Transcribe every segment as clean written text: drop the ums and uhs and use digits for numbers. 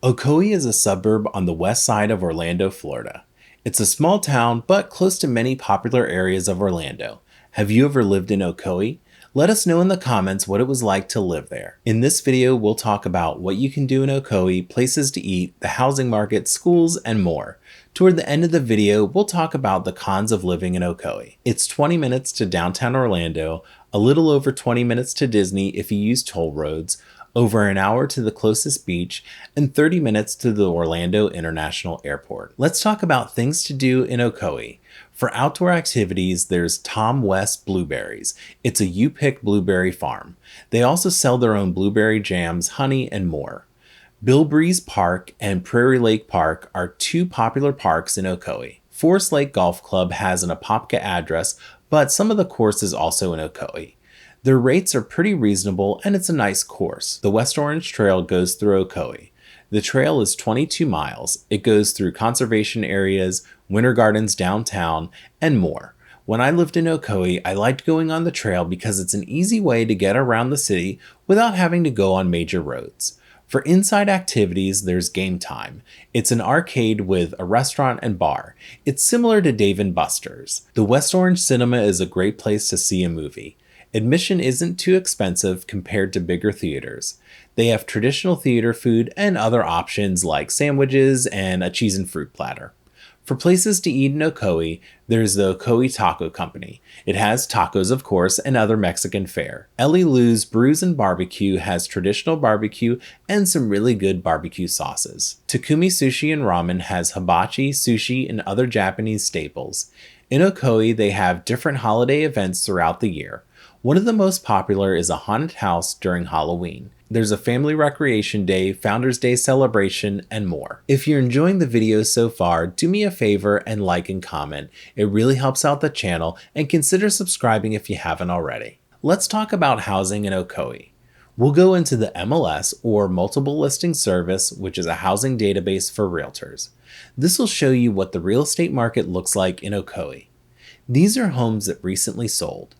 Ocoee is a suburb on the west side of Orlando, Florida. It's a small town, but close to many popular areas of Orlando. Have you ever lived in Ocoee? Let us know in the comments what it was like to live there. In this video, we'll talk about what you can do in Ocoee, places to eat, the housing market, schools, and more. Toward the end of the video, we'll talk about the cons of living in Ocoee. It's 20 minutes to downtown Orlando, a little over 20 minutes to Disney if you use toll roads, over an hour to the closest beach, and 30 minutes to the Orlando International Airport. Let's talk about things to do in Ocoee. For outdoor activities, there's Tom West Blueberries. It's a you-pick blueberry farm. They also sell their own blueberry jams, honey, and more. Bilbreeze Park and Prairie Lake Park are two popular parks in Ocoee. Forest Lake Golf Club has an Apopka address, but some of the course is also in Ocoee. Their rates are pretty reasonable and it's a nice course. The West Orange Trail goes through Ocoee. The trail is 22 miles. It goes through conservation areas, winter gardens downtown, and more. When I lived in Ocoee, I liked going on the trail because it's an easy way to get around the city without having to go on major roads. For inside activities, there's Game Time. It's an arcade with a restaurant and bar. It's similar to Dave & Buster's. The West Orange Cinema is a great place to see a movie. Admission isn't too expensive compared to bigger theaters. They have traditional theater food and other options like sandwiches and a cheese and fruit platter. For places to eat in Ocoee, there's the Ocoee Taco Company. It has tacos, of course, and other Mexican fare. Ellie Lou's Brews and Barbecue has traditional barbecue and some really good barbecue sauces. Takumi Sushi and Ramen has hibachi, sushi, and other Japanese staples. In Ocoee, they have different holiday events throughout the year. One of the most popular is a haunted house during Halloween. There's a family recreation day, Founders Day celebration, and more. If you're enjoying the video so far, do me a favor and like and comment. It really helps out the channel, and consider subscribing if you haven't already. Let's talk about housing in Ocoee. We'll go into the MLS, or Multiple Listing Service, which is a housing database for realtors. This will show you what the real estate market looks like in Ocoee. These are homes that recently sold.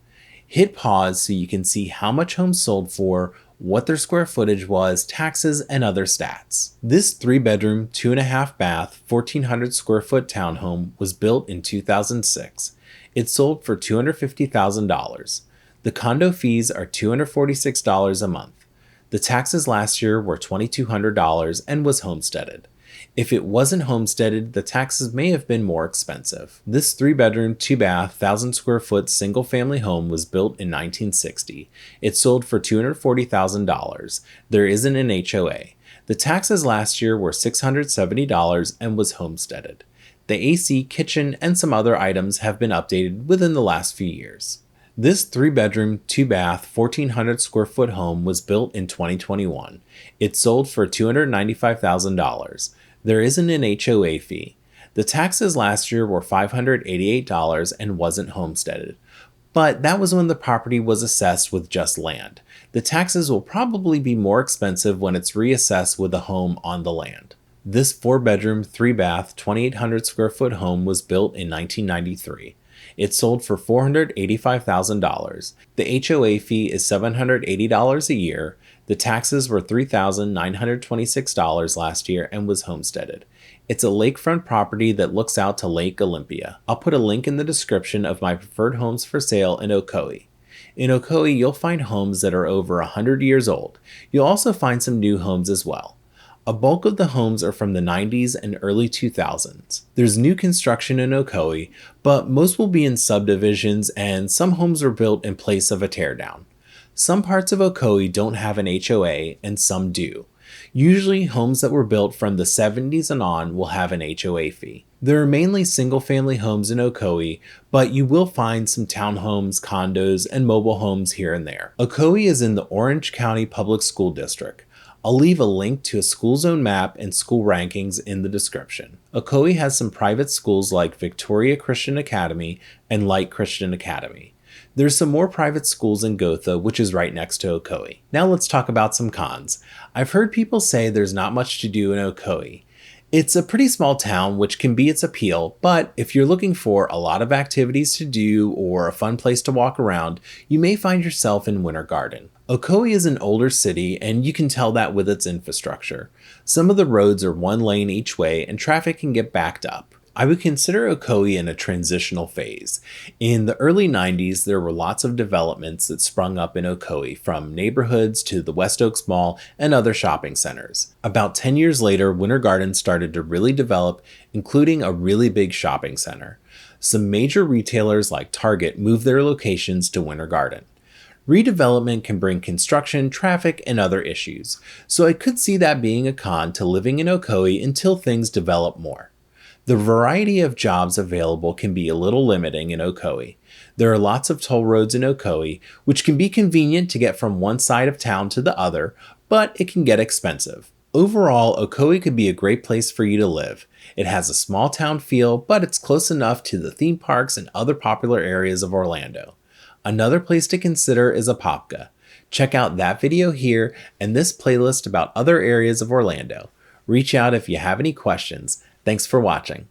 Hit pause so you can see how much homes sold for, what their square footage was, taxes, and other stats. This 3-bedroom, 2.5 bath, 1,400 square foot townhome was built in 2006. It sold for $250,000. The condo fees are $246 a month. The taxes last year were $2,200 and was homesteaded. If it wasn't homesteaded, the taxes may have been more expensive. This 3-bedroom, 2-bath, 1,000 square foot single family home was built in 1960. It sold for $240,000. There isn't an HOA. The taxes last year were $670 and was homesteaded. The AC, kitchen, and some other items have been updated within the last few years. This 3-bedroom, 2-bath, 1,400 square foot home was built in 2021. It sold for $295,000. There isn't an HOA fee. The taxes last year were $588 and wasn't homesteaded. But that was when the property was assessed with just land. The taxes will probably be more expensive when it's reassessed with a home on the land. This 4-bedroom, 3-bath, 2,800 square foot home was built in 1993. It sold for $485,000. The HOA fee is $780 a year. The taxes were $3,926 last year and was homesteaded. It's a lakefront property that looks out to Lake Olympia. I'll put a link in the description of my preferred homes for sale in Ocoee. In Ocoee, you'll find homes that are over 100 years old. You'll also find some new homes as well. A bulk of the homes are from the 90s and early 2000s. There's new construction in Ocoee, but most will be in subdivisions and some homes are built in place of a teardown. Some parts of Ocoee don't have an HOA and some do. Usually homes that were built from the 70s and on will have an HOA fee. There are mainly single-family homes in Ocoee, but you will find some townhomes, condos, and mobile homes here and there. Ocoee is in the Orange County Public School District. I'll leave a link to a school zone map and school rankings in the description. Ocoee has some private schools like Victoria Christian Academy and Light Christian Academy. There's some more private schools in Gotha, which is right next to Ocoee. Now let's talk about some cons. I've heard people say there's not much to do in Ocoee. It's a pretty small town, which can be its appeal, but if you're looking for a lot of activities to do or a fun place to walk around, you may find yourself in Winter Garden. Ocoee is an older city, and you can tell that with its infrastructure. Some of the roads are one lane each way, and traffic can get backed up. I would consider Ocoee in a transitional phase. In the early 90s, there were lots of developments that sprung up in Ocoee, from neighborhoods to the West Oaks Mall and other shopping centers. About 10 years later, Winter Garden started to really develop, including a really big shopping center. Some major retailers like Target moved their locations to Winter Garden. Redevelopment can bring construction, traffic, and other issues, so I could see that being a con to living in Ocoee until things develop more. The variety of jobs available can be a little limiting in Ocoee. There are lots of toll roads in Ocoee, which can be convenient to get from one side of town to the other, but it can get expensive. Overall, Ocoee could be a great place for you to live. It has a small town feel, but it's close enough to the theme parks and other popular areas of Orlando. Another place to consider is Apopka. Check out that video here and this playlist about other areas of Orlando. Reach out if you have any questions. Thanks for watching.